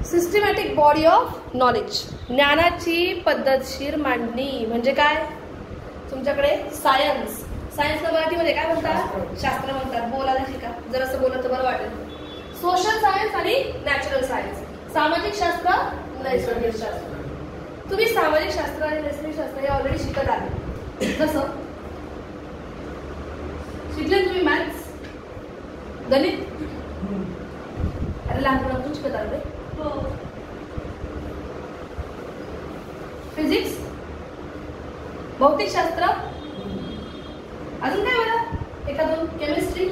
Systematic body of knowledge, ज्ञानाची पद्धतशीर मांडणी. म्हणजे काय? तुमच्याकडे सायन्स, सायन्सला मराठीमध्ये काय म्हणतात? शास्त्र म्हणतात. बोलायला शिका, जर असं बोललं तर बरं वाटेल. सोशल सायन्स आणि नॅचरल सायन्स, सामाजिक शास्त्र, नैसर्गिक शास्त्र. तुम्ही सामाजिक शास्त्र आणि नैसर्गिक शास्त्र हे ऑलरेडी शिकत आले. कसं शिकले तुम्ही? मॅथ्स, गणित, अरे लहानपणापासून शिकत आले. फिजिक्स, भौतिकशास्त्र, अजून काय बरं? एखादं केमिस्ट्री,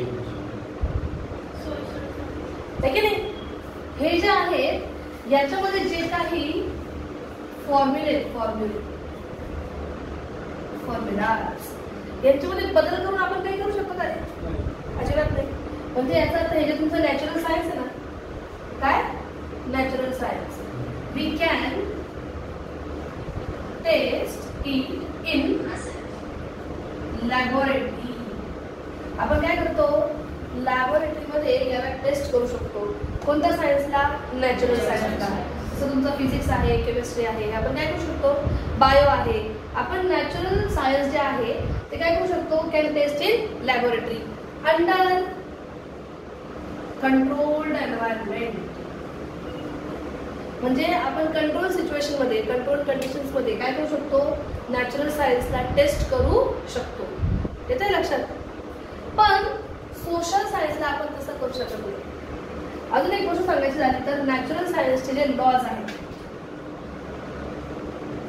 आहे की नाही? हे जे आहेत याच्यामध्ये जे काही फॉर्म्युला यांच्यामध्ये बदल करून आपण काही करू शकतो का? अजिबात नाही. म्हणजे याचा अर्थ हे जे तुमचं नॅचरल सायन्स आहे ना, काय natural science, we can test it in laboratory. आपण काय करतो? लॅबोरेटरीमध्ये याला टेस्ट करू शकतो. कोणत्या सायन्सला? नॅचरल सायन्सला. जसं तुमचं फिजिक्स आहे, केमिस्ट्री आहे, आपण काय करू शकतो? बायो आहे. आपण नॅचरल सायन्स जे आहे ते काय करू शकतो? Can test in laboratory under controlled environment. म्हणजे आपण कंट्रोल सिच्युएशन मध्ये, कंट्रोल कंडिशन्स मध्ये काय करू शकतो? नॅचरल सायन्सला टेस्ट करू शकतो. येतंय लक्षात? पण सोशल सायन्सला आपण तसं करू शकत नाही. अजून एक गोष्ट सांगायची झाली तर नॅचरल सायन्सचे जे लॉज आहेत,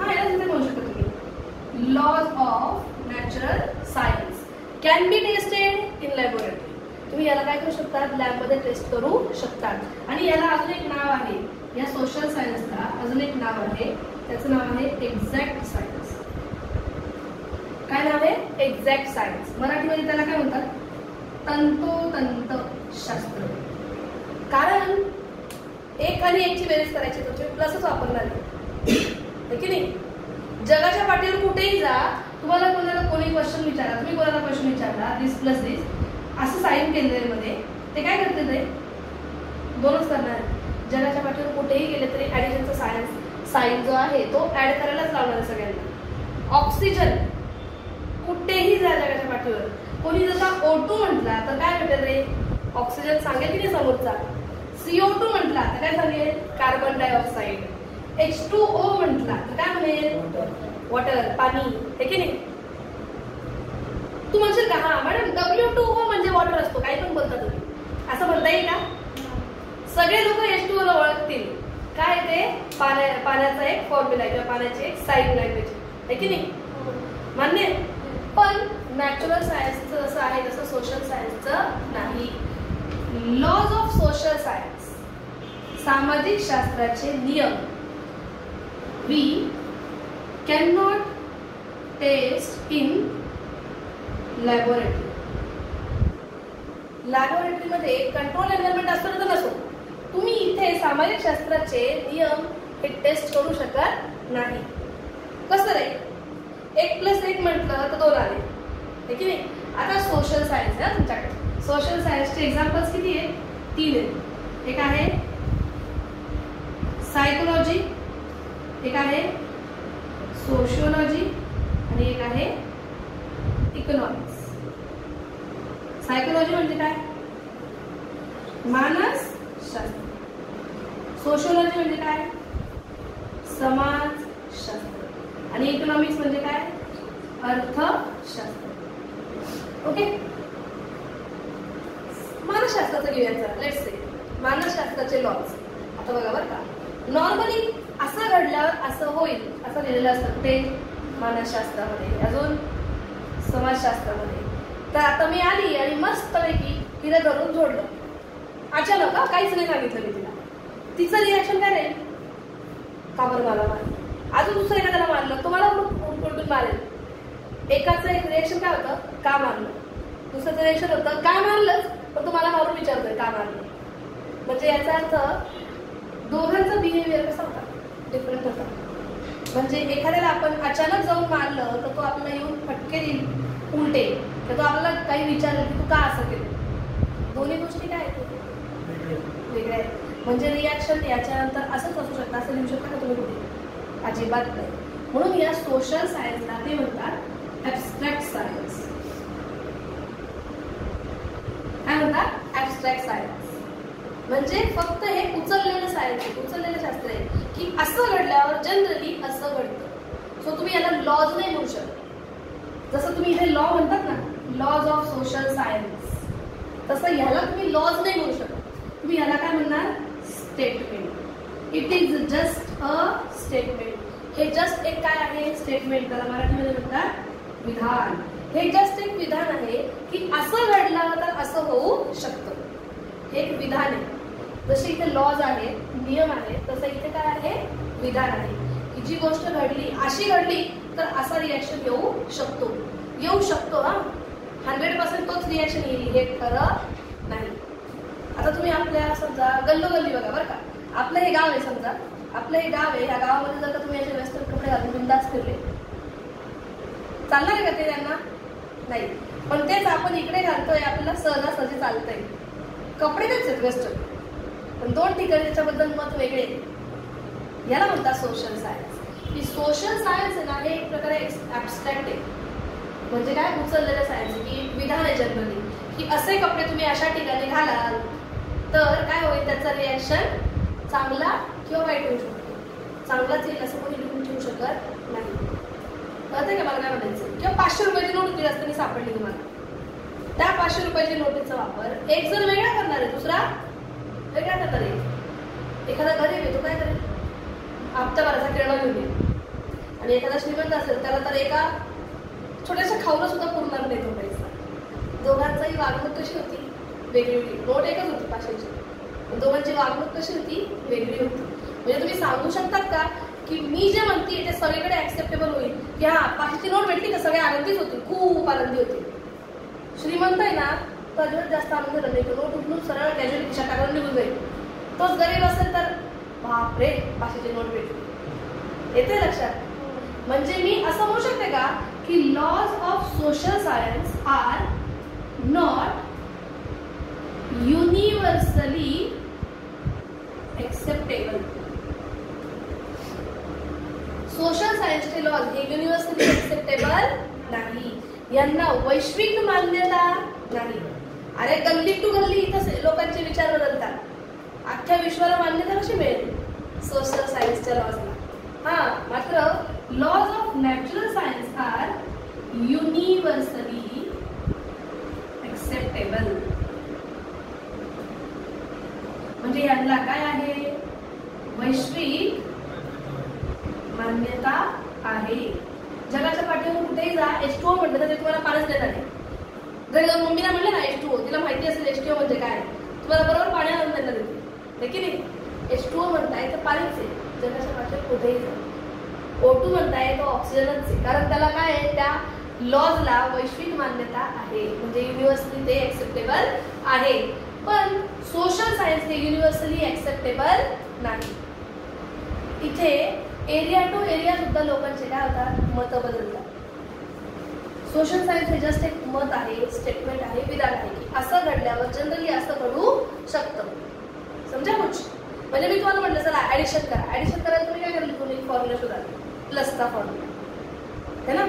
हा याला तिथे म्हणू शकतो तुम्ही laws of natural science can be tested in laboratory. तुम्ही याला काय करू शकता? लॅबमध्ये टेस्ट करू शकतात. आणि याला अजून एक नाव आहे, या सोशल सायन्सला अजून एक नाव आहे, त्याचं नाव आहे एक्झॅक्ट सायन्स. काय नाव आहे? Exact science. मराठीमध्ये त्याला काय म्हणतात? तंतोतंत शास्त्र. कारण एक आणि एकची बेरीज करायची तर तुम्ही प्लसच वापरणार आहे की नाही? जगाच्या पाठीवर कुठेही जा, तुम्हाला कोणाला कोणी क्वेश्चन विचारा, तुम्ही कोणाला क्वेश्चन विचारला दिस प्लस दिस असं साइन केंद्रामध्ये ते काय करते? ते दोनच करणार. जगाच्या पाठीवर कुठेही गेले तरी ऍडिशनचा सायन्स जो आहे तो ऍड करायलाच लावणार सगळ्यांना. ऑक्सिजन कुठेही जा जगाच्या पाठीवर, कोणी जसा O2 म्हटला तर काय भेटेल रे? ऑक्सिजन सांगेल की नाही समोरचा. CO2 म्हटला तर काय सांगेल? Carbon dioxide. H2O म्हटला तर काय म्हणेल? वॉटर, पाणी, हे की नाही? तू म्हणशील का हा मॅडम W2O म्हणजे वॉटर असतो, काही पण बोलता तुम्ही, असं म्हणता येईल का? सगळे लोक H2O ला ओळखतील. काय ते? पाण्याचा एक फॉर्म्युला किंवा पाण्याची एक साइन लँग्वेज आहे की नाही? मान्य? पण नॅचरल सायन्सचं जसं आहे तसं सोशल सायन्सचं नाही. लॉज ऑफ सोशल सायन्स, सामाजिक शास्त्राचे नियम, we can not test in laboratory. लॅबोरेटरीमध्ये कंट्रोल एन्व्हायरमेंट असतो तर नसो, तुम्ही इथे सामाजिक शास्त्राचे नियम हे टेस्ट करू शकत नाही. कसं रे? 1+1 म्हटलं तर 2 आले, हे की नाही? आता सोशल सायन्स आहे तुमच्याकडे. सोशल सायन्सचे एक्झाम्पल्स किती आहेत? 3 आहेत. एक आहे सायकोलॉजी, एक आहे सोशियोलॉजी आणि एक आहे इकॉनॉमिक्स. सायकोलॉजी म्हणजे काय? मानसशास्त्र. सोशियोलॉजी म्हणजे काय? समाजशास्त्र. आणि इकॉनॉमिक्स म्हणजे काय? अर्थशास्त्र. ओके, मानसशास्त्राचं घेऊया. लेट्स से मानसशास्त्राचे लॉज. आता बघा बरं का, नॉर्मली असं घडल्यावर असं होईल असं लिहिलेलं असतं ते मानसशास्त्रामध्ये, अजून समाजशास्त्रामध्ये. तर आता मी आली आणि मस्तपैकी तिला धरून जोडलं, अचानक काहीच नाही सांगितलं मी तिला, तिचं रिॲक्शन काय राहील? का बरं मला मारलं? अजून दुसरं एखाद्याला मारलं, तुम्हाला उलटून मारेल. एकाचं एक रिॲक्शन काय होतं? का मारलं. दुसऱ्याचं रिॲक्शन होतं काय मारलंच, पण तुम्हाला मारून विचारतोय का मारलं. म्हणजे याचा अर्थ दोघांचा बिहेवियर कसा होता? डिफरंट होता. म्हणजे एखाद्याला आपण अचानक जाऊन मारलं तर तो आपल्याला येऊन फटके देईल उलटे, तर तो आपल्याला काही विचारेल की तू का असं केलं. दोन्ही गोष्टी काय आहेत? वेगळ्या आहेत. म्हणजे रिॲक्शन याच्यानंतर असंच असू शकतं असं लिहू शकता का तुम्ही कुठे? अजिबात नाही. म्हणून या सोशल सायन्सला ते म्हणतात ॲब्स्ट्रॅक्ट सायन्स. काय म्हणतात? Abstract science. म्हणजे फक्त हे उचललेलं सायन्स आहे, उचललेलं शास्त्र आहे की असं घडल्यावर जनरली असं घडतं. सो तुम्ही याला लॉज नाही म्हणू शकत. जसं तुम्ही इथे लॉ म्हणतात ना, लॉज ऑफ सोशल सायन्स, तसं ह्याला तुम्ही लॉज नाही म्हणू शकत. तुम्ही ह्याला काय म्हणणार? Statement. It is just a statement. हे जस्ट एक काय आहे? स्टेटमेंट. त्याला मराठीमध्ये म्हणतात विधान. हे जस्ट एक विधान आहे की असं घडलं तर असं होऊ शकतं. हे एक विधान आहे. जसे इथे लॉज आहे, नियम आहे, तसं इथे काय आहे? विधान आहे की जी गोष्ट घडली, अशी घडली तर असा रिॲक्शन येऊ शकतो. येऊ शकतो हा, 100% तोच रिॲक्शन येईल हे खरं नाही. आता तुम्ही आपल्या समजा गल्लोगल्ली बघा बरं का, आपलं हे गाव आहे, समजा आपलं हे गाव आहे, ह्या गावामध्ये जर का तुम्ही असे वेस्टर्न कपडे घालून बिंदास फिरले, चालणार आहे का ते त्यांना? नाही. पण तेच आपण इकडे घालतोय, आपल्याला सहजासहजी चालतंय. कपडे तेच आहेत वेस्टर्न, पण दोन ठिकाणी त्याच्याबद्दल मत वेगळे. याला म्हणतात सोशल सायन्स. ही सोशल सायन्स आहे ना, हे एक प्रकारे ॲब्स्ट्रॅक्ट आहे. म्हणजे काय? उचललेलं सायन्स आहे की विधान आहे जनरली की असे कपडे तुम्ही अशा ठिकाणी घालाल तर काय होईल, त्याचा रिॲक्शन चांगला किंवा वाईट होऊ शकतो. चांगलाच येईल असं कोणी लिहून ठेवू शकत नाही. कळतंय का मला काय म्हणायचं? किंवा 500 रुपयाची नोट ती रस्त्याने सापडली तुम्हाला, त्या 500 रुपयाची नोटीचा वापर एक जण वेगळा करणार आहे, दुसरा वेगळा करणार आहे. एखादा गरीब आहे, तो काय करेल? हप्ताभराचा किराणा घेऊन येईल. आणि एखादा श्रीमंत असेल त्याला तर एका छोट्याशा खाऊला सुद्धा पुरणार नाही तो पैसा. दोघांचाही वागणूक कशी होती? वेगळी होती. नोट एकच होती 500ची, पण दोघांची वागणूक कशी होती? वेगळी होती. म्हणजे तुम्ही सांगू शकतात का की मी जे म्हणते ते सगळीकडे ऍक्सेप्टेबल होईल की हा 500ची नोट भेटली तर सगळे आनंदीच होतील, खूप आनंदी होतील. श्रीमंत आहे ना, तो अजिबात जास्त आनंद झाला नाही, नोट उठून सरळ कॅज्युअली खिशात टाकून निघून जाईल. तोच गरीब असेल तर बापरे 500ची नोट भेटली. येते लक्षात? म्हणजे मी असं म्हणू शकते का की laws of social science are not universally acceptable. Social सायन्सचे लॉज हे युनिव्हर्सली एक्सेप्टेबल नाही. यांना वैश्विक मान्यता नाही. अरे गल्ली टू गल्ली इथं लोकांचे विचार बदलतात. अख्ख्या विश्वाला मान्यता कशी मिळेल? सोशल सायन्सच्या लॉजला. हा, मात्र laws of natural science are universally acceptable. म्हणजे यांना काय आहे? वैश्विक मान्यता आहे. जगाच्या पाठीवर कुठेही जा, H2O म्हटलं तर ते तुम्हाला पाणीच देणार आहे. जर मम्मीला म्हणले ना H2O, तिला माहिती असेल H2O म्हणजे काय, तुम्हाला बरोबर पाणी आणून देणार येते की नाही? H2O म्हणताय तर पाणीच आहे. जगाच्या पाठीवर कुठेही जा. O2 म्हणताय तो ऑक्सिजनच आहे, कारण त्याला काय आहे? त्या लॉजला वैश्विक मान्यता आहे, म्हणजे युनिव्हर्सली ते एक्सेप्टेबल आहे. पण सोशल सायन्स हे युनिव्हर्सली एक्सेप्टेबल नाही. इथे एरिया टू एरिया सुद्धा लोकांचे काय होतात? मत बदलतात. सोशल सायन्स हे जस्ट एक मत आहे, स्टेटमेंट आहे, विधान आहे की असं घडल्यावर जनरली असं घडू शकतं. समजा कुछ म्हणजे मी तुम्हाला म्हटलं चला ऍडिशन करा. ऍडिशन करायला तुम्ही काय कराल? तुम्ही फॉर्म्युला शोधा, प्लसचा फॉर्म्युला है ना.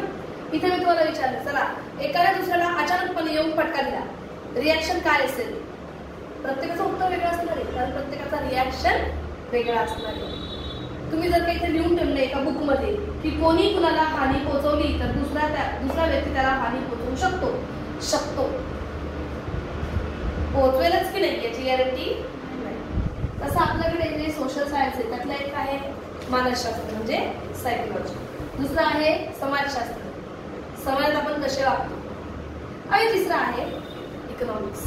इथे मी तुम्हाला विचारलं चला एकाला दुसऱ्याला अचानकपणे येऊन फटका दिला, रिॲक्शन काय असेल? प्रत्येकाचं उत्तर वेगळं असणार आहे, कारण प्रत्येकाचा रिॲक्शन वेगळा असणार आहे. तुम्ही जर काही इथे लिहून ठेवलं एका बुकमध्ये की कोणी कुणाला हानी पोहोचवली तर दुसरा व्यक्ती त्याला हानी पोहोचवू शकतो. पोहोचवेलच की नाही याची गॅरंटी नाही. तसं आपल्याकडे जे सोशल सायन्स आहे त्यातलं एक आहे मानसशास्त्र म्हणजे सायकोलॉजी, दुसरं आहे समाजशास्त्र, समाजात आपण कसे वागतो, आणि तिसरं आहे इकॉनॉमिक्स.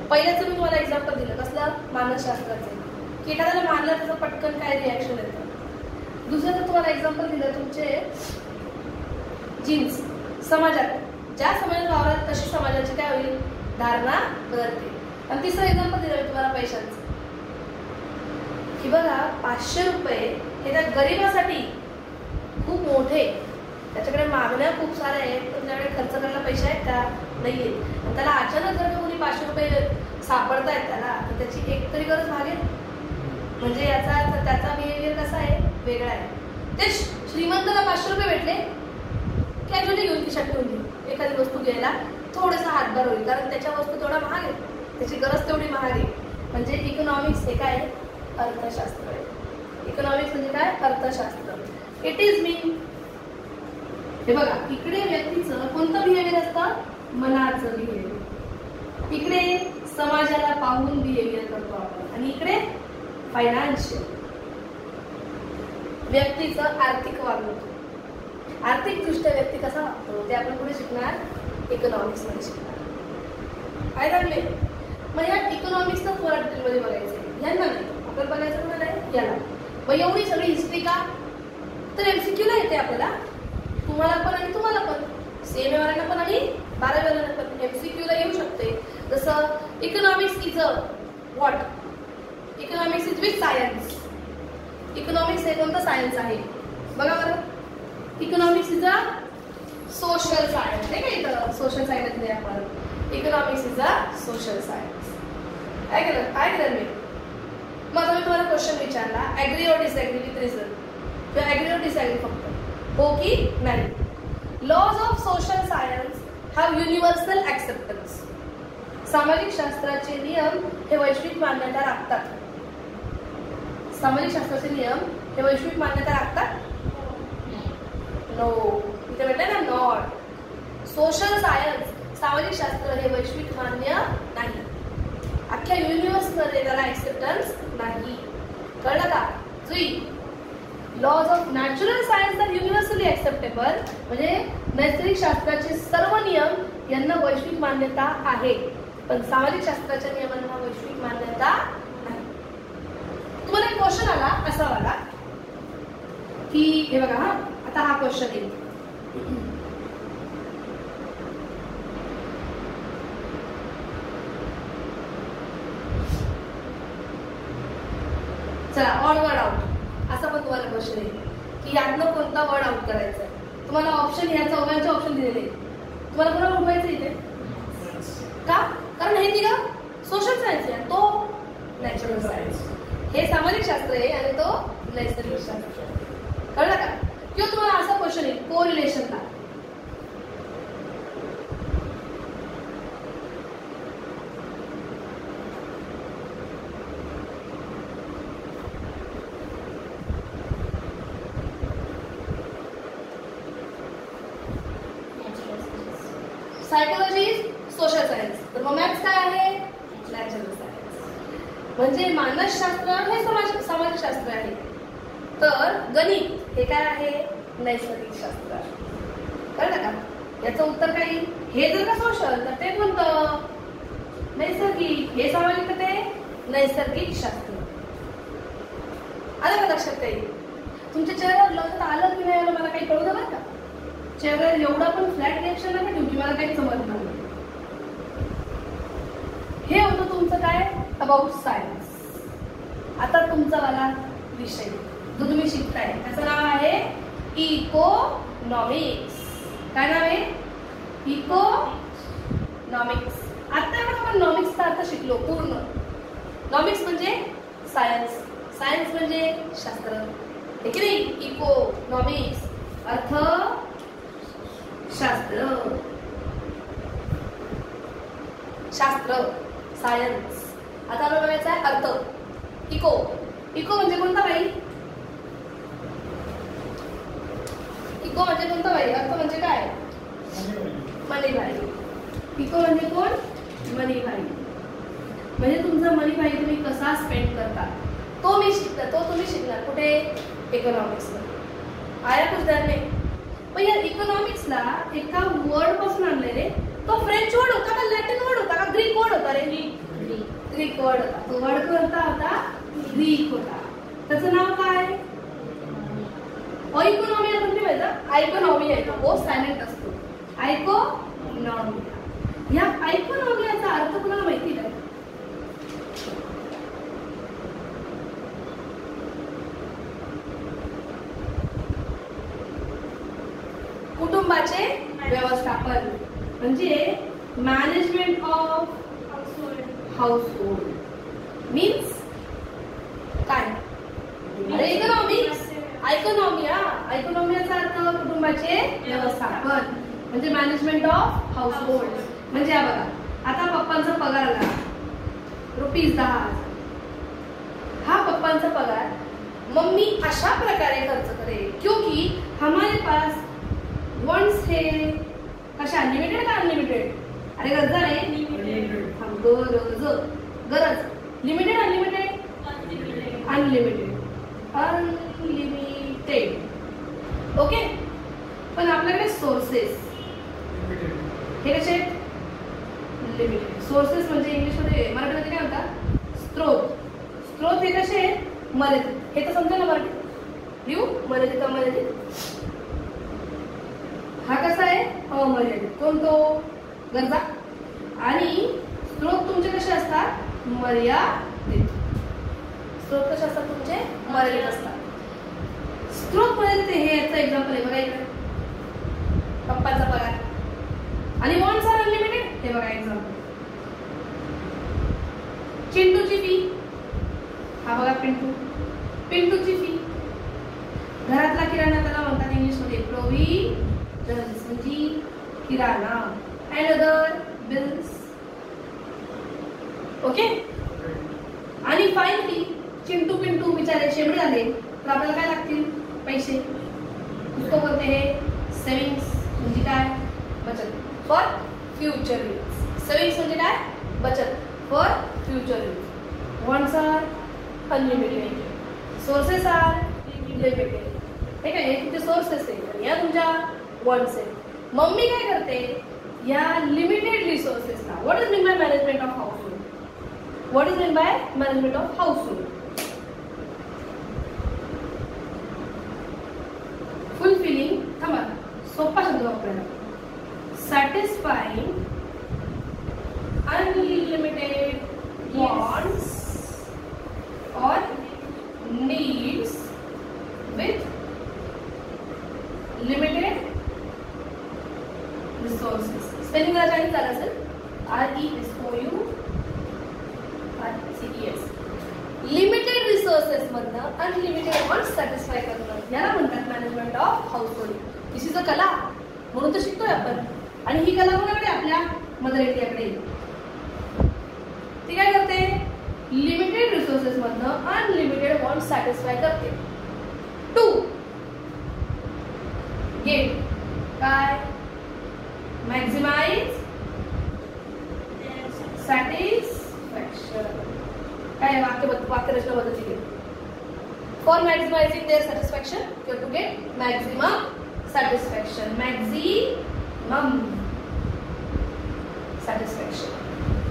पहिल्याचं मी तुम्हाला एक्झाम्पल दिलं कसलं? मानसशास्त्राचं, की एखाद्याला मानलं त्याचं पटकन काय रिॲक्शन येतं. दुसऱ्याचं तुम्हाला एक्झाम्पल दिलं तुमचे जीन्स, समाजात ज्या समाजात वावरात तशी समाजाची काय होईल? धारणा बदलते. आणि तिसरं एक्झाम्पल दिलं मी तुम्हाला पैशांचं, की बघा 500 रुपये हे त्या गरीबासाठी खूप मोठे, त्याच्याकडे मागण्या खूप साऱ्या आहेत, पण त्याच्याकडे खर्च करायला पैसे आहेत का? नाहीये. आणि त्याला अचानक जर कोणी 500 रुपये सापडतायत त्याला, तर त्याची एक तरी गरज भागेल. म्हणजे याचा अर्थ त्याचा बिहेवियर कसा आहे, वेगळा आहे. ते श्रीमंताला 500 रुपये भेटले, कॅज्युअली घेऊन खिशात ठेवून दिली. एखादी वस्तू घ्यायला थोडासा हातभार होईल, कारण त्याच्या वस्तू तेवढा महाग आहे, त्याची गरज तेवढी महाग आहे. म्हणजे इकॉनॉमिक्स हे काय, अर्थशास्त्र आहे. इकॉनॉमिक्स म्हणजे काय, अर्थशास्त्र. इट इज मीन, हे बघा इकडे व्यक्तीचं कोणतं बिहेवियर असतं, मनाचं बिहेवियर. इकडे समाजाला पाहून बिहेवियर करतो आपण, आणि इकडे फायनान्शियल, व्यक्तीचं आर्थिक वागणूक. आर्थिक दृष्ट्या व्यक्ती कसा वागतो ते आपण पुढे शिकणार, इकॉनॉमिक्स मध्ये शिकणार. काय लागले मग या इकॉनॉमिक्सचा थोडा डिटेलमध्ये बघायचं, यांना नाही आपण बघायचं कोणाला आहे, याला. मग एवढी सगळी हिस्ट्री का, तर MCQ ला येते आपल्याला, तुम्हाला पण आणि तुम्हाला पण, CMA वाल्यांना पण आणि 12वी वाल्यांना पण MCQ ला येऊ शकते. जसं economics is a what, economics is with science. Economics हे कोणतं सायन्स आहे बघा बरं. Economics is a social science, नाही का, इथं सोशल सायन्स नाही आपण. Economics is a social science. काय केलं मी, मग आता मी तुम्हाला क्वेश्चन विचारला, ऍग्री और डिसएग्री विथ रिझन, किंवा ऍग्री और डिसएग्री फक्त, हो की नाही. Laws of social science have universal acceptance. सामाजिक शास्त्राचे नियम हे वैश्विक मान्यता राखतात. सामाजिक शास्त्राचे नियम हे वैश्विक मान्यता राखतात, नो. इथे भेटलं ना, नॉट. सोशल सायन्स, सामाजिक शास्त्र हे वैश्विक मान्य नाही, अख्ख्या युनिव्हर्समध्ये त्याला ऍक्सेप्टन्स नाही. कळलं का, Jui. Laws of natural science are universally acceptable, म्हणजे नैसर्गिक शास्त्राचे सर्व नियम यांना वैश्विक मान्यता आहे, पण सामाजिक शास्त्राच्या नियमांना वैश्विक मान्यता नाही. तुम्हाला एक क्वेश्चन आला असा वाला की, हे बघा हा, आता हा क्वेश्चन येईल. चला, ऑड वर्ड आउट असा पण तुम्हाला क्वेश्चन येईल की यातनं कोणता वर्ड आउट करायचा. तुम्हाला ऑप्शन, ह्या चौघांचे ऑप्शन दिलेले, तुम्हाला कोणाला उठवायचं इथे का, कारण हे तिघं सोशल सायन्स आहे, तो नॅचरल सायन्स. हे सामाजिक शास्त्र आहे आणि तो नैसर्गिक शास्त्र. कळलं का. किंवा तुम्हाला असा क्वेश्चन येईल, को रिलेशनला, सायकोलॉजी सोशल सायन्स, तर मग मॅथ्स काय आहे, नॅचरल सायन्स. म्हणजे मानसशास्त्र हे समाजशास्त्र आहे, तर गणित हे काय आहे, नैसर्गिक शास्त्र. कळलं का. याचं उत्तर काय, हे जर का सोशल तर ते कोणतं, नैसर्गिक. हे सामाजिक तर ते नैसर्गिक शास्त्र. आलं का लक्षात काही. तुमच्या चेहऱ्यावर लक्षात आलं की नाही मला काही कळू द्या का. चेहऱ्यावर एवढा पण फ्लॅट रिएक्शन नका ठेवू की मला काही समजणार नाही. हे होतं तुमचं काय, अबाउट सायन्स. आता तुमचा वाला विषय जो तुम्ही शिकताय त्याचं नाव आहे इकॉनॉमिक्स. काय नाव आहे, इकॉनॉमिक्स. आता आपण नॉमिक्सचा अर्थ शिकलो पूर्ण. नॉमिक्स म्हणजे सायन्स, सायन्स म्हणजे शास्त्र, ठीक आहे. इकॉनॉमिक्स अर्थ शास्त्र, शास्त्र सायन्स. आता आपल्याला बघायचं आहे अर्थ. इको, इको म्हणजे कोणता बाई, इको म्हणजे कोणता बाई, अर्थ म्हणजे काय, मनीभाई. इको म्हणजे कोण, मनीभाई. म्हणजे तुमचा मनीभाई तुम्ही कसा स्पेंड करता तो मी शिकता, तो तुम्ही शिकणार कुठे, इकॉनॉमिक्स मध्ये. आया कुछ ध्यान नाही. पण या इकॉनॉमिक्सला एका वर्ड पासून आणलेले, तो फ्रेंच वर्ड होता का लॅटिन वर्ड होता का ग्रीक वर्ड होता रे, ग्रीक वर्ड होता. तो वर्ड कोणता होता, ग्रीक होता. त्याचं नाव काय, इकॉनॉमी. आपण ते माहिती आयकॉनॉमी आहे, तो सायलेंट असतो. आयकॉनॉमी. या आयकॉनॉमी याचा अर्थ तुम्हाला माहिती काय, कुटुंबाचे व्यवस्थापन, म्हणजे मॅनेजमेंट ऑफ हाऊसहोल्ड मीन्स काय? अरे इकॉनॉमिक्स, इकॉनॉमी. इकॉनॉमी याचा अर्थ कुटुंबाचे व्यवस्थापन म्हणजे मॅनेजमेंट ऑफ हाऊसहोल्ड. म्हणजे हा बघा, आता पप्पांचा पगार आला ₹10,000. हा पप्पांचा पगार मम्मी अशा प्रकारे खर्च करेल क्योंकि हमारे पास वंस है. कशा? लिमिटेड का अनलिमिटेड? अरे गरज रे, गरज. Limited unlimited? अनलिमिटेड. ओके. पण आपल्याकडे सोर्सेस हे कसे? लिमिटेड. सोर्सेस म्हणजे इंग्लिश मध्ये, मराठीमध्ये काय म्हणतात? स्त्रोत. स्त्रोत हे कसे? मर्यादित. हे तर समजा ना मराठीत लिहू, मर्यादित अमर्यादित. हा कसा आहे? अमर्यादित. कोणतो? गरजा. आणि स्त्रोत तुमचे कसे असतात? मर्यादित. स्त्रोत कसे असतात तुमचे? मर्यादित असतात. स्त्रोत मर्यादित हे याचं एक्झाम्पल आहे बघा इकडे, पप्पांचा पगार. आणि वॉन्ट्स आर अनलिमिटेड हे बघा एक्झाम्पल. चिंटूची फी. हा बघा पिंटू, पिंटूची फी. घरातला किराणा त्याला म्हणतात इंग्लिश मध्ये प्रोव्हिजन्स म्हणजे किराणा. And other bills. ओके. आणि फायनली चिंटू पिंटू बिचारे शेमडे झाले तर आपल्याला काय लागतील? पैसे. उसको बोलते हैं सेविंग्स म्हणजे काय? बचत फॉर फ्युचर यूज. सेविंग्स म्हणजे काय? बचत for future use. Wants are unlimited, sources are limited. ठीक आहे, हे तुमचे सोर्सेस आहे, या तुमच्या वॉन्ट्स आहे. मम्मी काय करते? या लिमिटेड रिसोर्सेसला what is mean by management of household? What is mean by management of household? Fulfilling. थांबा, सोपा शब्द वापरायला. Satisfying unlimited wants or needs with limited resources. Spelling जरा चांगली झालं असेल. RESOURCES. लिमिटेड रिसोर्सेस मधनं अनलिमिटेड वॉन्ट्स सॅटिस्फाय करणं याला म्हणतात management of household. This is a कला, म्हणून तर शिकतोय आपण. आणि ही कला कोणाकडे? आपल्या मदर इंडियाकडे. ती काय करते? लिमिटेड रिसोर्सेस मधनं अनलिमिटेड वॉन्ट सॅटिस्फाय करते. टू गेट काय? Maximize satisfaction. काय वाक्यरचना बदलची get. For maximizing their satisfaction you to get maximum satisfaction. Maximum satisfaction.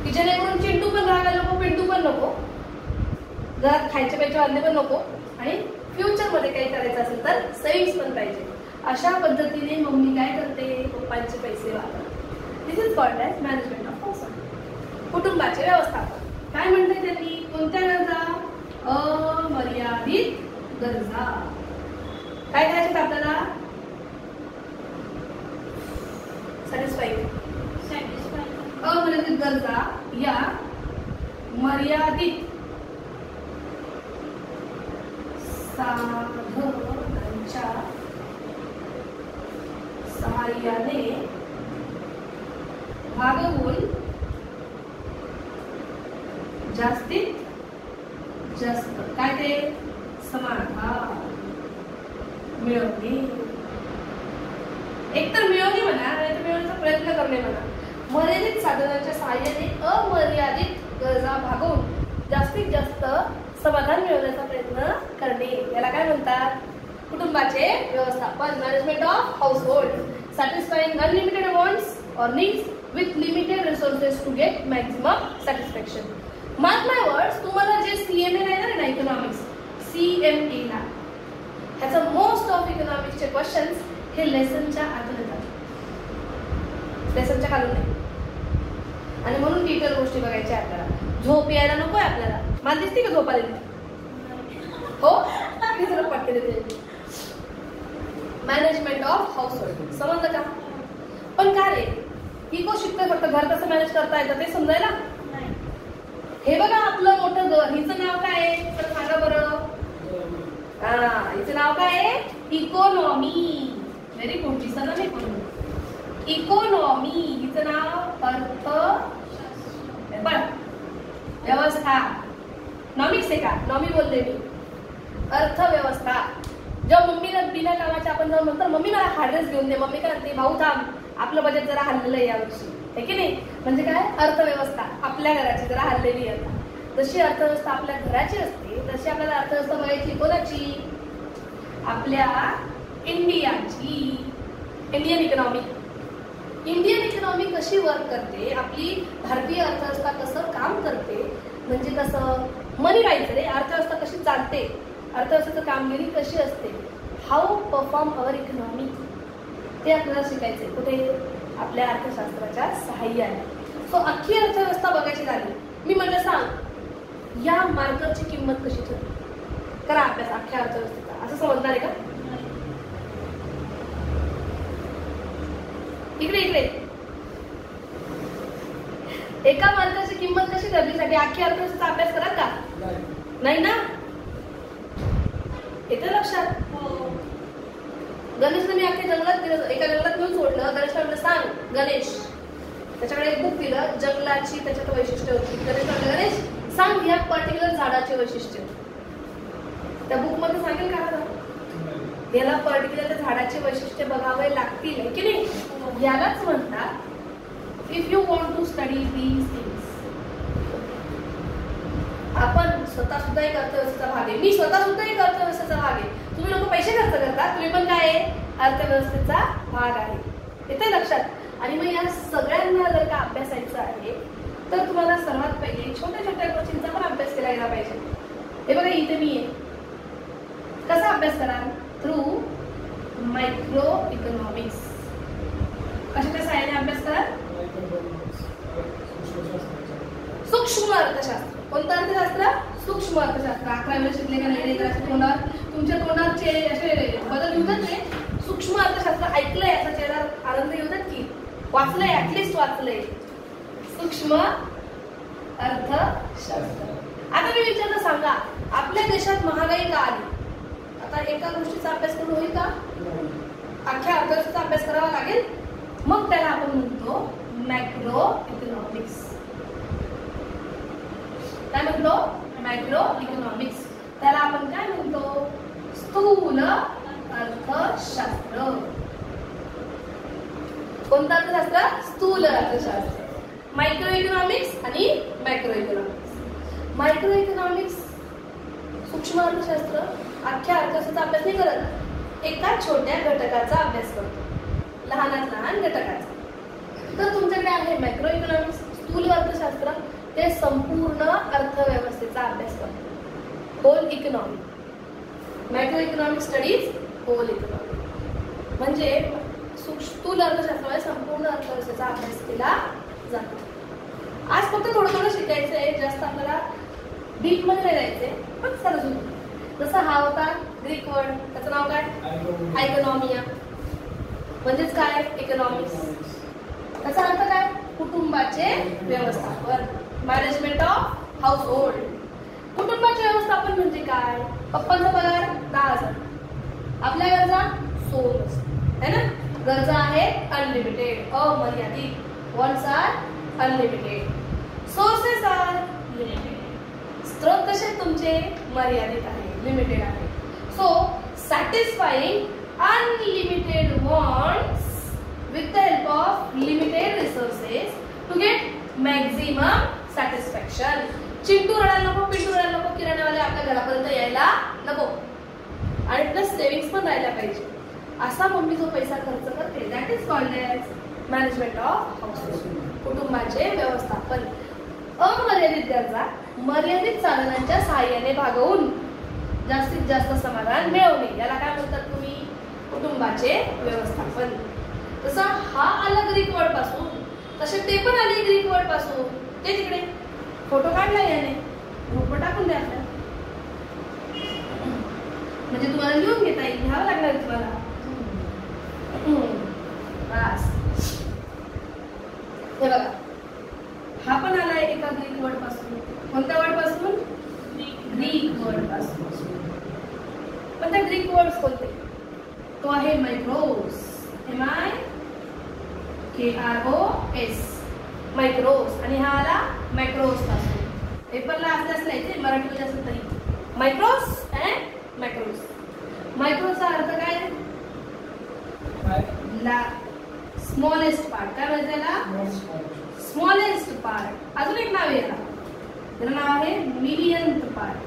की जेणेकरून चिंटू पण राहायला नको, पिंटू पण नको, घरात खायचे प्यायचे वांदे पण नको, आणि फ्युचर मध्ये काही करायचं असेल तर सेव्हिंग्स पण पाहिजे. अशा पद्धतीने मम्मी काय करते? पप्पांचे पैसे वापरते. This is called as management of household. कुटुंबाचे व्यवस्थापन. काय म्हणते त्यांनी? कोणत्या गरजा? अमर्यादित गरजा. काय करायचे आपल्याला? सॅटिस्फाईंग. अमर्यादित गरजा या मर्यादित साधनांच्या सहाय्याने भागवून जास्तीत जास्त काय ते? समाधान मिळवणे. एकतर मिळवणे म्हणा, नाहीतर मिळवण्याचा प्रयत्न करणे म्हणा. मर्यादित साधनांच्या सहाय्याने अमर्यादित गरजा भागवून जास्तीत जास्त समाधान मिळवण्याचा प्रयत्न करणे याला काय म्हणतात? कुटुंबाचे व्यवस्थापन. Management of household. Satisfying unlimited wants or needs with limited resources to get maximum satisfaction. Mark my words, तुम्हाला जे CMA राहणार ना इकॉनॉमिक्स, CMA ला ह्याचं मोस्ट ऑफ इकॉनॉमिक्सचे क्वेश्चन्स हे लेसनच्या आतून येतात, लेसनच्या खालून नाही. आणि म्हणून डिटेल गोष्टी बघायच्या आपल्याला. झोप यायला नकोय आपल्याला. मला दिसते का झोप आलेली? हो, मी जरा पटके देते. मॅनेजमेंट ऑफ हाऊसहोल्ड समजलं का? पण का रे इको शिकतोय फक्त घर कसं मॅनेज करता येतं ते समजायला? हे बघा आपलं मोठं घर, हिचं नाव काय आहे तर सांगा बरं. हिचं नाव काय आहे? इकॉनॉमी. Very good. दिसलं नाही पण इकॉनॉमी. हिचं नाव अर्थ व्यवस्था. नॉमिक्स आहे का? नॉमी बोलले मी. अर्थव्यवस्था. जेव्हा मम्मीला बिना कामाचे आपण जाऊन म्हणतो मम्मी मला हा ड्रेस घेऊन दे, मम्मी काय म्हणते भाऊ थांब आपलं बजेट जरा हल्लेलं आहे यावर्षी, आहे की नाही. म्हणजे काय? अर्थव्यवस्था आपल्या घराची जरा हल्लेली आहे. जशी अर्थव्यवस्था आपल्या घराची असते तशी आपल्याला अर्थव्यवस्था बघायची कोणाची? आपल्या इंडियाची. Indian economy. इंडियन इकॉनॉमी कशी वर्क करते, आपली भारतीय अर्थव्यवस्था कसं काम करते, म्हणजे कसं मनी राहायचं रे. अर्थव्यवस्था कशी चालते, अर्थव्यवस्थेची कामगिरी कशी असते, हाऊ परफॉर्म अवर इकॉनॉमी, ते आपल्याला शिकायचे. कुठे? आपल्या अर्थशास्त्राच्या सहाय्याने. सो अख्खी अर्थव्यवस्था बघायची झाली. मी म्हटलं सांग या मार्करची किंमत कशी ठरते. करा अभ्यास अख्ख्या अर्थव्यवस्थेचा. असं समजणार आहे का? इकडे इकडे. एका मार्काची किंमत कशी ठरली साठी अख्ख्या अर्थव्यवस्थेचा अभ्यास करा का? नाही ना. येतं लक्षात? गणेशने मी अख्ख्या जंगलात दिलं, एका जंगलात घेऊन सोडलं. गणेशला म्हटलं सांग गणेश, त्याच्याकडे एक बुक दिलं जंगलाची, त्याच्यात वैशिष्ट्य होती. गणेश म्हटलं गणेश सांग या पर्टिक्युलर झाडाचे वैशिष्ट्य. त्या बुक मध्ये सांगेल का? याला पर्टिक्युलर झाडाचे वैशिष्ट्य बघावे लागतील, की नाही. यालाच म्हणतात if you want to study these things. आपण स्वतः सुद्धा एक अर्थव्यवस्थेचा भाग आहे. मी स्वतः सुद्धा एक अर्थव्यवस्थेचा भाग आहे. तुम्ही लोक पैसे खर्च करता, तुम्ही पण काय आहे? अर्थव्यवस्थेचा भाग आहे. येते लक्षात? आणि मग या सगळ्यांना जर का अभ्यासायचं आहे तर तुम्हाला सर्वात पहिले छोट्या छोट्या गोष्टींचा पण अभ्यास केला गेला पाहिजे. हे बघा इथे मी आहे. कसा अभ्यास कराल? Through micro economics. कशाच्या सहाय्याने अभ्यास कराल? सूक्ष्म अर्थशास्त्र. कोणतं अर्थशास्त्र? सूक्ष्म अर्थशास्त्र. 11वी शिकले का नाही? तोंडावर तुमच्या तोंडाचे असे बदल येतात नाही. सूक्ष्म अर्थशास्त्र ऐकलंय याचा चेहरा आनंद येतात की वाचलंय, ऍटलिस्ट वाचलंय. सूक्ष्म अर्थशास्त्र. आता मी विचारलं सांगा आपल्या देशात महागाई का आली? आता एका गोष्टीचा अभ्यास करून होईल का? अख्ख्या अर्थव्यवस्थेचा अभ्यास करावा लागेल. मग त्याला आपण म्हणतो मॅक्रो इकॉनॉमिक्स. काय म्हणतो? Macro economics. त्याला आपण काय म्हणतो? स्थूल अर्थशास्त्र. कोणतं अर्थशास्त्र? स्थूल अर्थशास्त्र. मायक्रो इकॉनॉमिक्स आणि मॅक्रो इकॉनॉमिक्स. मायक्रो इकॉनॉमिक्स सूक्ष्म अर्थशास्त्र अख्ख्या अर्थशास्त्राचा अभ्यास नाही करत, एका छोट्या घटकाचा अभ्यास करतो, लहानात लहान घटकाचा. तर तुमच्याकडे आहे मॅक्रो इकॉनॉमिक्स, स्थूल अर्थशास्त्र, ते संपूर्ण अर्थव्यवस्थेचा अभ्यास करतो, whole economy. Macro economic studies whole economy. म्हणजे स्थूल अर्थशास्त्रामध्ये संपूर्ण अर्थव्यवस्थेचा अभ्यास केला जातो. आज फक्त थोडं थोडं शिकायचं आहे, जास्त आपल्याला डीप मध्ये नाही जायचंय, पण समजून. जसं हा होता ग्रीक वर्ड, त्याचं नाव काय? आयकॉनॉमिया. म्हणजेच काय? इकॉनॉमिक्स. त्याचा अर्थ काय? कुटुंबाचे व्यवस्थापन, मॅनेजमेंट ऑफ हाऊस होल्ड. कुटुंबाचे व्यवस्थापन म्हणजे काय? पप्पांचा पगार 10,000, आपल्या गरजा 16 है ना. गरजा आहेत अनलिमिटेड, अमर्यादित. Wants are unlimited, sources are limited. स्त्रोत कसे तुमचे? मर्यादित आहे, लिमिटेड आहे. So satisfying unlimited wants with the help of limited resources to get maximum satisfaction. Chintu रडायला नको, पिंटू रडायला नको, किराणावाले आपल्या घरापर्यंत यायला नको, आणि प्लस सेव्हिंग्स पण राहायला पाहिजे. असा मम्मी जो पैसा खर्च करते that is called as management of household, कुटुंबाचे व्यवस्थापन. अमर्यादित गरजा मर्यादित साधनांच्या सहाय्याने भागवून जास्तीत जास्त समाधान मिळवणे, याला काय म्हणतात तुम्ही? कुटुंबाचे व्यवस्थापन. तसा हा आला ग्रीक वर्ड पासून, तसे ते पण आले ग्रीक वर्ड पासून. ते तिकडे फोटो काढला याने, ग्रुपवर टाकून द्या आपल्याला, म्हणजे तुम्हाला लिहून घेता येईल, घ्यावं लागणार तुम्हाला. बस हे बघा, हा पण आलाय एका ग्रीक वर्ड पासून. कोणत्या वर्ड पासून? ग्रीक वर्ड पासून. पण त्या ग्रीक वर्ड्स कोणते? तो आहे मायक्रोस. MIKROS, मायक्रोस. आणि हा आला मॅक्रोस पासून. पेपरला असल्यास नाही, मराठीमध्ये असेल तरी मायक्रोस अँड मॅक्रोस. मायक्रोसचा अर्थ काय? Smallest part. काय म्हणजे त्याला? Smallest part. अजून एक नाव आहे त्याला नाव आहे मिलियन्थ पार्ट.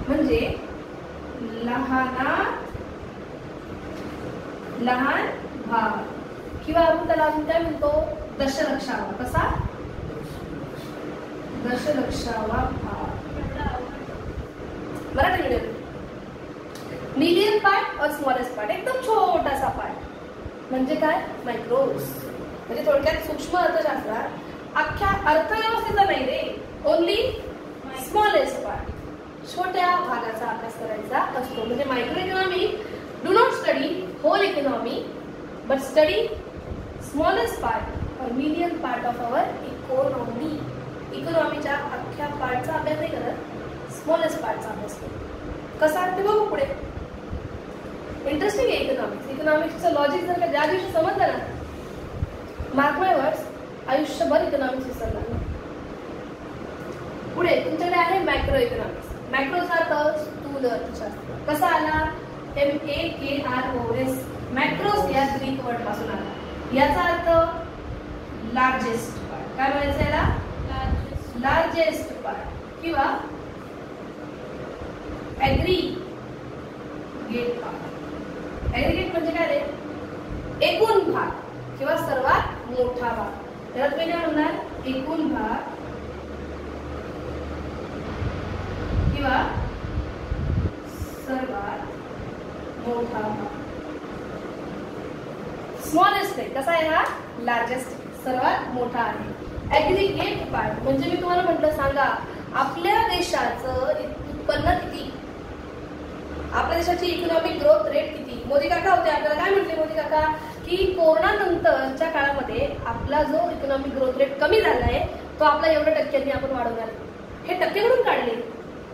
म्हणजे लहानात लहान भाग, किंवा आपण त्याला अजून काय म्हणतो? दशलक्षावा. कसा? दशलक्षावा भाग. मराठी मिलियन पार्ट और स्मॉलेस्ट पार्ट, एकदम छोटासा पार्ट म्हणजे काय? मायक्रोस. म्हणजे थोडक्यात सूक्ष्म अर्थशास्त्रात अख्ख्या अर्थव्यवस्थेचा नाही रे, ओनली स्मॉलेस्ट पार्ट, छोट्या भागाचा अभ्यास करायचा असतो. म्हणजे micro economy do not study whole economy but study smallest part or million part of our economy. इकॉनॉमीच्या अख्ख्या पार्टचा अभ्यास नाही करत, स्मॉलेस्ट पार्टचा अभ्यास करतो. कसा ते बघू पुढे. इंटरेस्टिंग आहे इकॉनॉमिक्स. इकॉनॉमिक्सचं लॉजिक जर का ज्या दिवशी समजलं ना, मार्क माय वर्ड्स, आयुष्यभर इकॉनॉमिक्स विसरणार नाही. पुढे तुमच्याकडे आहे मॅक्रो इकॉनॉमिक्स. मॅक्रोचा अर्थ स्थूल अर्थशास्त्र. कसा आला? MAKROS. मॅक्रोस या ग्रीक वर्ड पासून आला. याचा अर्थ लार्जेस्ट पार्ट. काय म्हणायचं याला? लार्जेस्ट पार्ट किंवा ऍग्रीगेट पार्ट. ऍग्रीगेट म्हणजे काय रे? एकूण भाग किंवा सर्वात मोठा भाग. त्याला तुम्ही काय म्हणणार? एकूण भाग किंवा सर्वात मोठा भाग. स्मॉलेस्ट आहे. कसा आहे हा? लार्जेस्ट, सर्वात मोठा आहे. ऍग्रीगेट पार्ट म्हणजे मी तुम्हाला म्हटलं, सांगा आपल्या देशाचं उत्पन्न किती, आपल्या देशाची इकॉनॉमिक ग्रोथ रेट किती. मोदी काका होते, आपल्याला काय म्हटले मोदी काका की कोरोना नंतरच्या काळामध्ये आपला जो इकॉनॉमिक ग्रोथ रेट कमी झालाय तो आपला एवढ्या टक्क्यांनी आपण वाढवणार. हे टक्के म्हणून काढले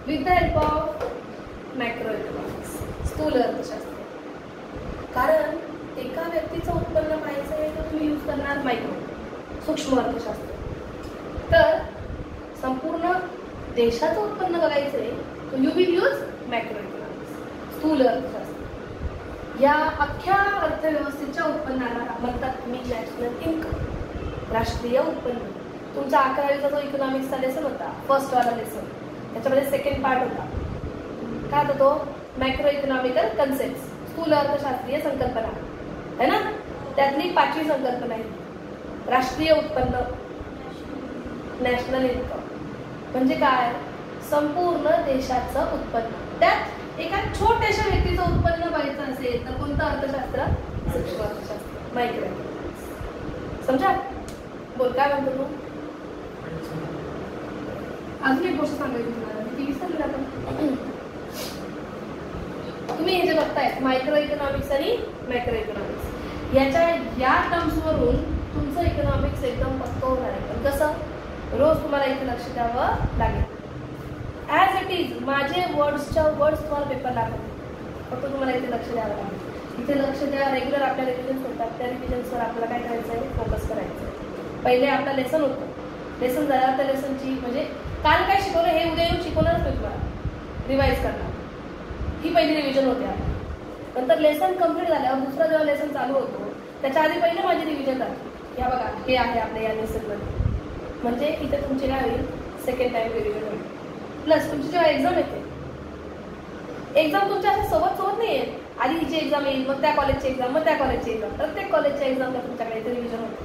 with the help of macro economics, स्थूल अर्थशास्त्र. कारण एका व्यक्तीचं उत्पन्न पाहायचं आहे तर तुम्ही यूज करणार मायक्रो, सूक्ष्म अर्थशास्त्र. तर संपूर्ण देशाचं उत्पन्न बघायचं आहे तर you will use macro economics, स्थूल अर्थशास्त्र. या अख्ख्या अर्थव्यवस्थेच्या उत्पन्नाला म्हणतात तुम्ही नॅशनल इन्कम, राष्ट्रीय उत्पन्न. तुमचा 11वीचा जो इकॉनॉमिक्सचा लेसन होता, फर्स्ट वाला लेसन, त्याच्यामध्ये सेकंड पार्ट होता. काय होता तो? मॅक्रो इकॉनॉमिकल कन्सेप्ट, स्थूल अर्थशास्त्रीय संकल्पना है ना. त्यातली 5वी संकल्पना आहे राष्ट्रीय उत्पन्न, नॅशनल इन्कम. म्हणजे काय? संपूर्ण देशाचं उत्पन्न. त्यात एका छोट्याशा व्यक्तीचं उत्पन्न बघायचं असेल तर कोणतं अर्थशास्त्र? सूक्ष्म अर्थशास्त्र, मायक्रो इकॉनॉमिक्स. समजा? बोल, काय म्हणतो तू? अजून एक गोष्ट सांगायची तुम्हाला, ती विसरली आपण. तुम्ही हे जे बघताय मायक्रो इकॉनॉमिक्स आणि मॅक्रो इकॉनॉमिक्स, याच्या या टर्म्सवरून तुमचं इकॉनॉमिक्स एकदम पक्क होणार आहे. पण कसं? रोज तुम्हाला इथे लक्ष द्यावं लागेल. ॲज इट इज माझे वर्ड्स तुम्हाला पेपर लागतात, फक्त तुम्हाला इथे लक्ष द्यावं लागेल. इथे लक्ष द्या. रेग्युलर आपल्या रिव्हिजन्स होतात, त्या रिव्हिजन्सवर आपल्याला काय करायचं आहे? फोकस करायचं आहे. पहिले आपला लेसन होतं, लेसन झाल्यावर त्या लेसनची म्हणजे काल काय शिकवलं हे उद्या येऊन शिकवणारच नाही तुम्हाला, रिवाईज करणार. ही पहिली रिव्हिजन होते आपली. नंतर लेसन कम्प्लीट झाल्यावर दुसरा जेव्हा लेसन चालू होतो त्याच्या आधी पहिले माझी रिव्हिजन झाली. या बघा हे आहे आपल्या या लेसनमध्ये. म्हणजे इथे तुमची काय होईल? सेकंड टाइम रिव्हिजन होईल. प्लस तुमची जेव्हा एक्झाम येते, एक्झाम तुमच्या असं सोबत नाही आहे. आधी हिची एक्झाम येईल, मग त्या कॉलेजची एक्झाम, मग त्या कॉलेजची एक्झाम. प्रत्येक कॉलेजच्या एक्झामला तुमच्याकडे इथे रिव्हिजन होते.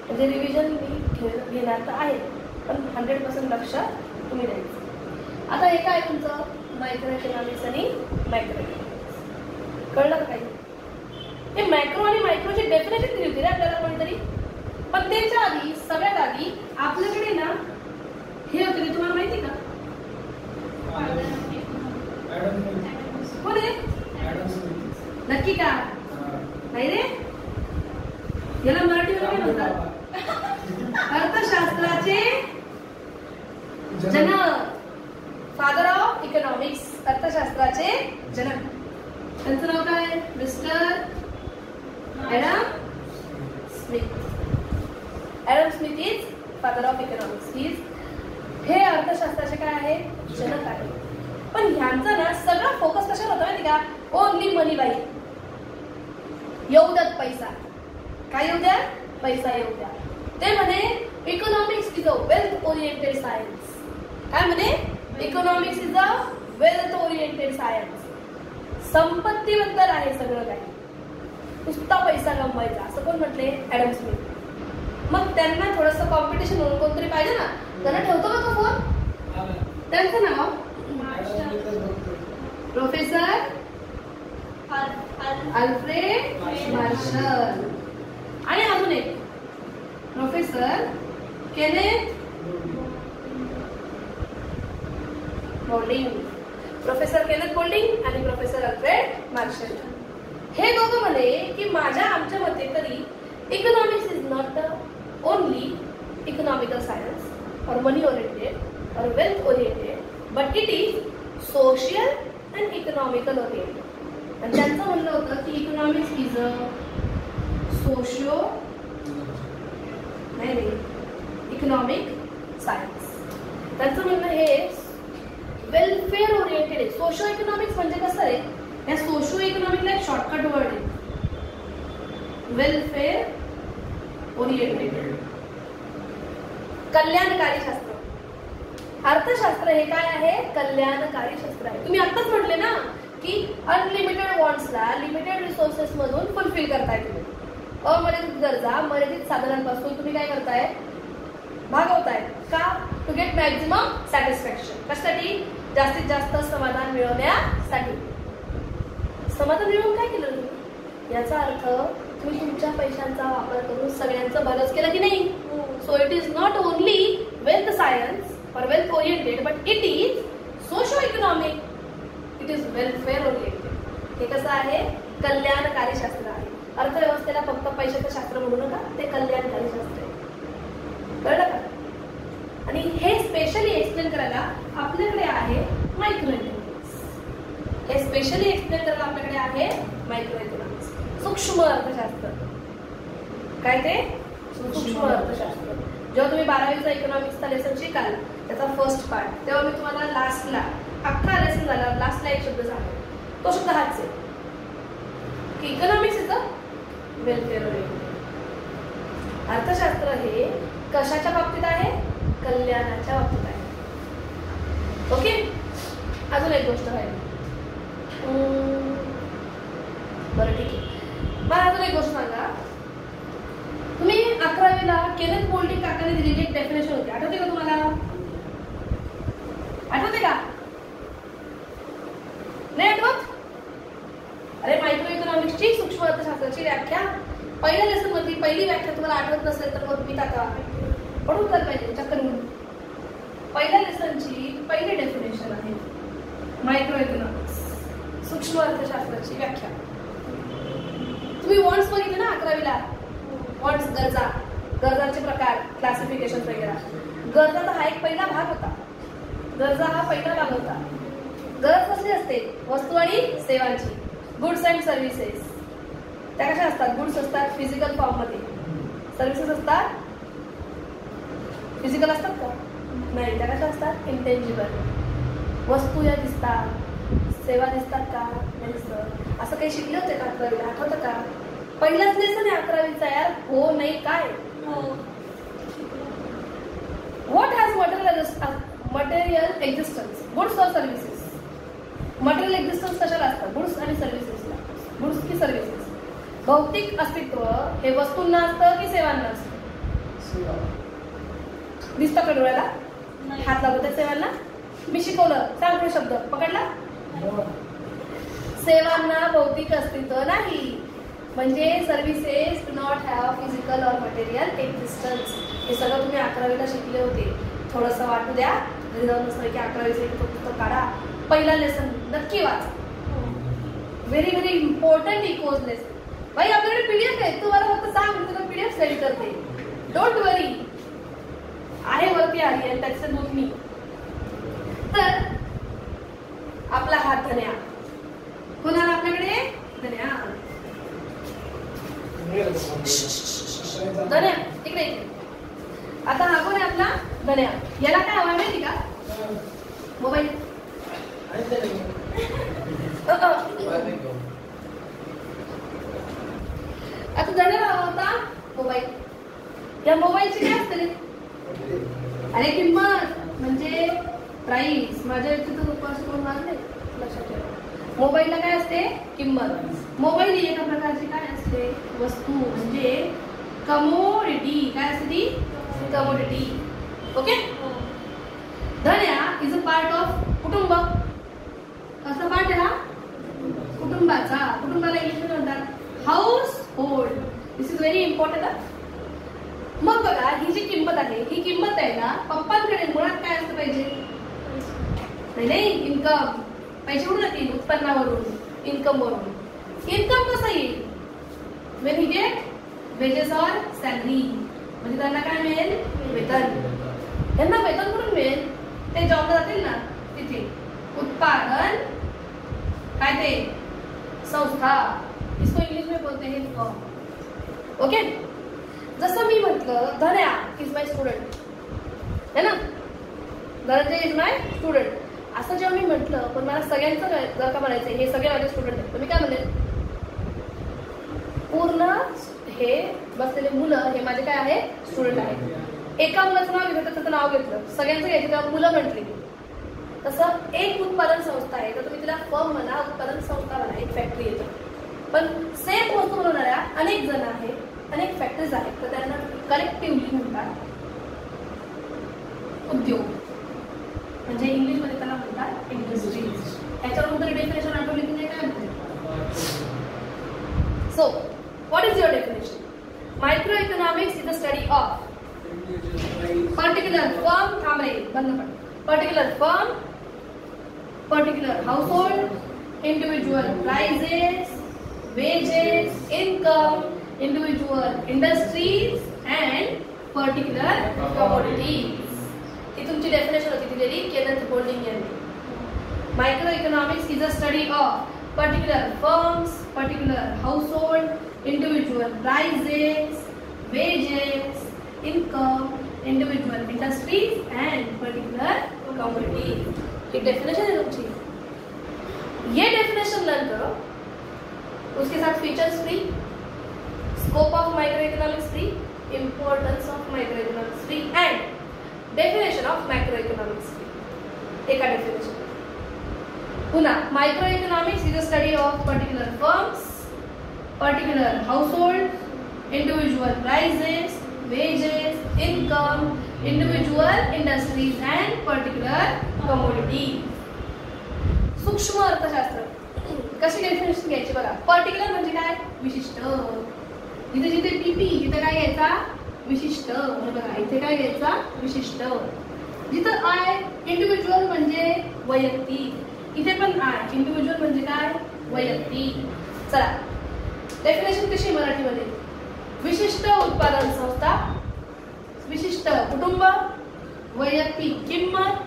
म्हणजे रिव्हिजन मी घेणार तर आहे, पण 100% लक्ष तुम्ही द्यायचं. आता हे काय तुमचं? मायक्रो इकॉनॉमिक्स आणि मॅक्रो इकॉनॉमिक्स. कळलं काही? हे मॅक्रो आणि मायक्रोची डेफिनेशन दिली होती रे आपल्याला कोणीतरी. पण त्याच्या आधी सगळ्यात आधी आपल्याकडे ना हे होते रे, तुम्हाला माहिती का? कोण आहे? नक्की का? नाही रे, याला मराठीमध्ये काय म्हणतात? अर्थशास्त्राचे फादर ऑफ इकॉनॉमिक्स, अर्थशास्त्राचे जनक. त्यांचं नाव काय? Mister Adam Smith. Adam Smith is father of economics. हे अर्थशास्त्राचे काय आहे? जनक आहे. पण ह्यांचा ना सगळा फोकस कशावर होता माहिती का? ओनली मनी बाई. येऊ द्यात पैसा. काय येऊ द्या? पैसा येऊ द्या. ते म्हणे economics is a wealth oriented science. काय म्हणे? Economics is a wealth oriented science. संपत्तीबद्दल आहे सगळं काही, नुसता पैसा कमवायचा, असं कोण म्हटले? Adam Smith. मग त्यांना थोडंसं कॉम्पिटिशन म्हणून कोणतरी पाहिजे ना, त्यांना ठेवतो का तो फोन? त्यांचं नाव प्रोफेसर अल्फ्रेड मार्शल. आणि अजून एक professor Kenneth Boulding. Professor Kenneth Boulding आणि प्रोफेसर अल्फ्रेड मार्शल. हे दोघं म्हणे की आमच्या मते तरी economics is not only economical science और मनी ओरिएंटेड और wealth oriented, but it is social and economical oriented. आणि त्यांचं म्हणणं होतं की इकॉनॉमिक्स इज अ सोशियो नाही इकॉनॉमिक सायन्स. त्यांचं म्हणणं हे वेलफेअर ओरिएंटेड आहे. सोशो इकॉनॉमिक्स म्हणजे कसं आहे? या सोशो इकॉनॉमिकला एक शॉर्टकट वर्ड आहे, वेलफेअर ओरिएंटेड. कल्याणकारी शास्त्र. अर्थशास्त्र हे काय आहे? कल्याणकारी शास्त्र आहे. तुम्ही आत्ताच म्हटले ना की अनलिमिटेड वॉन्ट्सला लिमिटेड रिसोर्सेस मधून फुलफिल करताय तुम्ही. अमर्यादित गरजा मर्यादित साधनांपासून तुम्ही काय करताय? भागवताय. का? To get maximum satisfaction. कशासाठी? जास्तीत जास्त समाधान मिळवण्यासाठी. समाधान मिळवून काय केलं तुम्ही? याचा अर्थ तुम्ही तुमच्या पैशांचा वापर करून सगळ्यांचं भलंच केलं की नाही? So it is not only wealth science or wealth oriented, but it is socio economic. It is welfare oriented. हे कसं आहे? कल्याणकारी शास्त्र आहे. अर्थव्यवस्थेला फक्त पैशाचं शास्त्र म्हणू नका, ते कल्याणकारी शास्त्र आहे. कळलं का? आणि हे स्पेशली एक्सप्लेन करायला आपल्याकडे आहे मायक्रो इकॉनॉमिक्स. हे स्पेशली एक्सप्लेन करायला आपल्याकडे आहे मायक्रो इकॉनॉमिक्स, सूक्ष्म अर्थशास्त्र. काय ते? सूक्ष्म अर्थशास्त्र. जेव्हा तुम्ही 12वीचा इकॉनॉमिक्सचा लेसन शिकाल, त्याचा फर्स्ट पार्ट, तेव्हा मी तुम्हाला लास्टला अख्खा लेसन झाला लास्टला एक शब्द सांगेल. तो शब्द हाच आहे की economics is a welfare oriented. अर्थशास्त्र हे कशाच्या बाबतीत आहे? कल्याणाच्या बाबतीत आहे. ओके. अजून एक गोष्ट आहे. बरं ठीक आहे. मला अजून एक गोष्ट सांगा. तुम्ही 11वीला केनेथ बोल्डिंग काकाने दिलेली एक डेफिनेशन होती, आठवते का तुम्हाला? आठवते का? नाही आठवत? अरे मायक्रो इकॉनॉमिक्सची सूक्ष्म अर्थशास्त्राची व्याख्या पहिल्या लेसन मध्ये पहिली व्याख्या तुम्हाला आठवत नसेल तर मग मी आता पढून तर पाहिजे चक्कर म्हणून. पहिल्या लेसनची पहिली डेफिनेशन आहे मायक्रो इकॉनॉमिक्स, सूक्ष्म अर्थशास्त्राची व्याख्या. तुम्ही वॉन्ट्स बघितले ना 11वीला? वॉन्ट्स, गरजांचे प्रकार, क्लासिफिकेशन वगैरे. गरजाचा हा एक पहिला भाग होता. गरजा हा पहिला भाग होता. गरज कसली असते? वस्तू आणि सेवांची. Goods and services. त्या कशा असतात? गुड्स असतात फिजिकल फॉर्म मध्ये, सर्व्हिसेस असतात फिजिकल असतात का? नाही. त्या कशा असतात? इंटेंजिबल. वस्तू या दिसतात, सेवा दिसतात का? नाही दिसत. असं काही शिकले होते का 11वीला? आठवतं का? पहिलाच लेसन आहे 11वीचा यार. हो नाही काय? What has material existence, goods और सर्व्हिसेस. मटेरियल एक्झिस्टन्स कशाला असतात? गुड्स आणि सर्व्हिसेसला. गुड्स की सर्व्हिसेस. भौतिक अस्तित्व हे वस्तूंना असतं की सेवांना असतं? दिसतं का डोळ्याला? हात लागतो त्या सेवांना? मी शिकवलं, सांग पुढे शब्द पकडला. सेवांना भौतिक अस्तित्व नाही. म्हणजे services do not have physical और मटेरियल एक्झिस्टन्स. हे सगळं तुम्ही 11वीला शिकले होते. थोडंसं वाटू द्या, घरी जाऊन नसतं की 11वीचं एक पुस्तक काढा, पहिला लेसन नक्की वाचा. Very very important echoes lesson. भाई आपल्याकडे पीडीएफ आहे, तू मला फक्त सांग, मी तुला पीडीएफ सेंड करते. डोंट वरी, आहे वरती आली आणि त्याचं दूध मी. तर प्राइस. माझ्या इथे तर मारले लक्षात ठेवा. मोबाईलला काय असते? किंमत. मोबाईल ही एका प्रकारची काय असते? वस्तू, म्हणजे कमोडिटी. काय असते ती? कमोडिटी. ओके. धन्या इज अ पार्ट ऑफ कुटुंब. कसला पार्ट आहे हा? कुटुंबाचा. कुटुंबाला इंग्लिशमध्ये म्हणतात house hold. This is very important. मग बघा, ही जी किंमत आहे, ही किंमत आहे ना, पप्पांकडे मुळात काय असतं पाहिजे? नाही, इन्कम. पैसे कुठून येतील? उत्पन्नावरून, इन्कम वरून. इन्कम कसं येईल? When he get wages or salary. म्हणजे त्यांना काय मिळेल? वेतन. त्यांना वेतन कुठून मिळेल? ते जॉबला जातील ना तिथे. उत्पादन काय ते? संस्था. इसको इंग्लिश में बोलते हैं फर्म. ओके. जसं मी म्हटलं, धन्या इज माय स्टुडंट है ना. धनंजय इज माय स्टुडंट असं जेव्हा मी म्हटलं, पण मला सगळ्यांचं जर का म्हणायचं हे सगळे माझे स्टुडंट आहेत, तर मी काय म्हणेन? पूर्ण हे बसलेले मुलं हे माझे काय आहे? स्टुडंट आहेत. एका मुलाचं नाव घेतलं, त्याचं नाव घेतलं, सगळ्यांचं घ्यायचं तेव्हा मुलं म्हटली. तसं एक उत्पादन संस्था आहे, तर तुम्ही तिला फर्म म्हणा, उत्पादन संस्था म्हणा, एक फॅक्टरी येते. पण सेम वस्तू बनवणाऱ्या अनेक जण आहेत, अनेक फॅक्टरीज आहेत, तर त्यांना कलेक्टिव्हली म्हणतात उद्योग. म्हणजे इंग्लिशमध्ये त्याला म्हणतात इंडस्ट्रीज. याच्यावरून तरी डेफिनेशन आठवली की नाही काय म्हणते? So what is your definition? Micro economics is the study of particular firm. थांब रे, बंद पड. Particular firm, particular household, individual prices, wages, income, individual industries and particular commodities. ही तुमची डेफिनेशन होती दिलेली केनेथ गोल्डिंग यांनी. Micro economics is a study of particular firms, particular household, individual prices, wages, income, individual industries and particular commodities. ही definition है तुमची. ये definition learn करो. उसके साथ features free, scope of micro economics free, importance of micro economics free and definition of micro economics free. एका definition. पुन्हा micro economics is a study of particular firms, particular household, individual prices, wages, income, individual industries and particular commodity. सूक्ष्म अर्थशास्त्र. कशी definition घ्यायची बघा. Particular म्हणजे काय? विशिष्ट. जिथे जिथे टीपी तिथे काय घ्यायचा? विशिष्ट. बघा इथे काय घ्यायचा? विशिष्ट. जिथं आय इंडिव्हिज्युअल म्हणजे वैयक्तिक, इथे पण आय इंडिव्हिज्युअल म्हणजे काय? वैयक्तिक. चला डेफिनेशन कशी मराठीमध्ये? विशिष्ट उत्पादन संस्था, विशिष्ट कुटुंब, वैयक्तिक किंमत,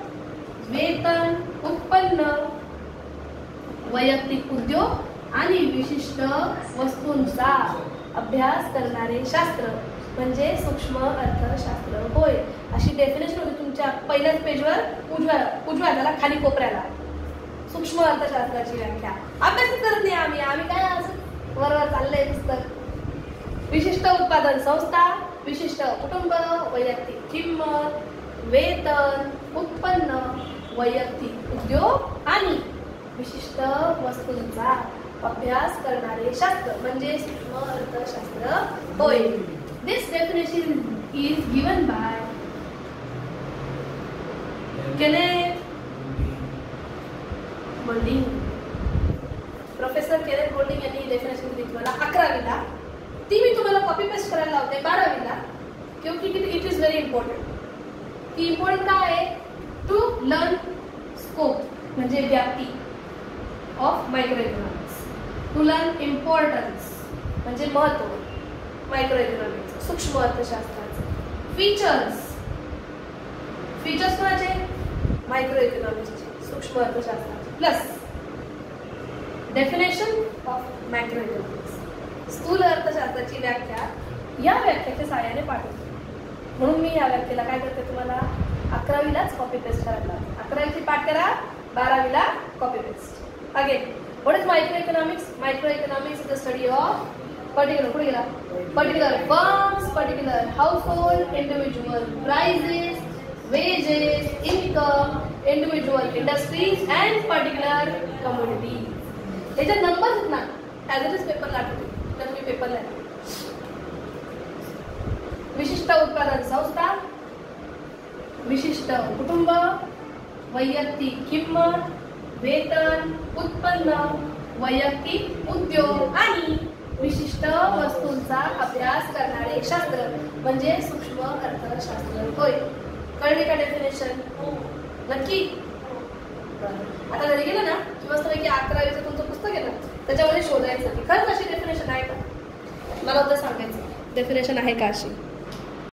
वेतन, उत्पन्न, वैयक्तिक उद्योग आणि विशिष्ट वस्तूंचा अभ्यास करणारे शास्त्र म्हणजे सूक्ष्म अर्थशास्त्र होय. अशी डेफिनेशन होती तुमच्या पहिल्याच पेजवर उजव्या त्याला खाली कोपऱ्याला. सूक्ष्म अर्थशास्त्राची व्याख्या. अभ्यास करत नाही आम्ही काय असं वरवर चाललंय पुस्तक. विशिष्ट उत्पादन संस्था, विशिष्ट कुटुंब, वैयक्तिक किंमत, वेतन, उत्पन्न, वैयक्तिक उद्योग आणि विशिष्ट वस्तूंचा अभ्यास करणारे शास्त्र म्हणजे सूक्ष्म अर्थशास्त्र होय. This definition is given by Kenneth Golding. Professor Kenneth Golding यांनी डेफिनेशन दिली तुम्हाला 11वीला. ती मी तुम्हाला कॉपी पेस्ट करायला लावते 12वीला, क्योंकि इट इज व्हेरी इम्पॉर्टंट. की इम्पॉर्टंट काय आहे? टू लर्न स्कोप म्हणजे व्याप्ती of micro economics. To learn importance म्हणजे महत्व मायक्रो इकॉनॉमिक्स सूक्ष्म अर्थशास्त्राचे. फीचर्स कोणाचे? मायक्रो इकॉनॉमिक्सचे सूक्ष्म अर्थशास्त्राचे. Plus definition of micro economics स्थूल अर्थशास्त्राची व्याख्या या व्याख्याच्या सहाय्याने पाठवते. म्हणून मी या व्याख्येला काय करते तुम्हाला 11वीलाच कॉपी पेस्ट करायला. 11वीची पाठ करा, 12वीला copy paste. Again, what is microeconomics? Microeconomics is the study of particular firms, particular household, individual prices, wages, income, individual industries and particular communities. याचे नंबर आहेत ना, ॲज इट इज पेपर लागतो तर तुम्ही पेपर लिहा. विशिष्ट उत्पादन संस्था, विशिष्ट कुटुंब, वैयक्तिक किंमत, वेतन, उत्पन्न, वैयक्तिक उद्योग आणि विशिष्ट वस्तूंचा अभ्यास करणारे शास्त्र म्हणजे सूक्ष्म अर्थशास्त्र होय. कळले का डेफिनेशन? नक्की. आता घरी गेलं ना की मस्तपैकी 11वीचं तुमचं पुस्तक आहे ना, त्याच्यामध्ये शोधायचं की खरंच अशी डेफिनेशन आहे का. मला उद्या सांगायचं डेफिनेशन आहे का अशी.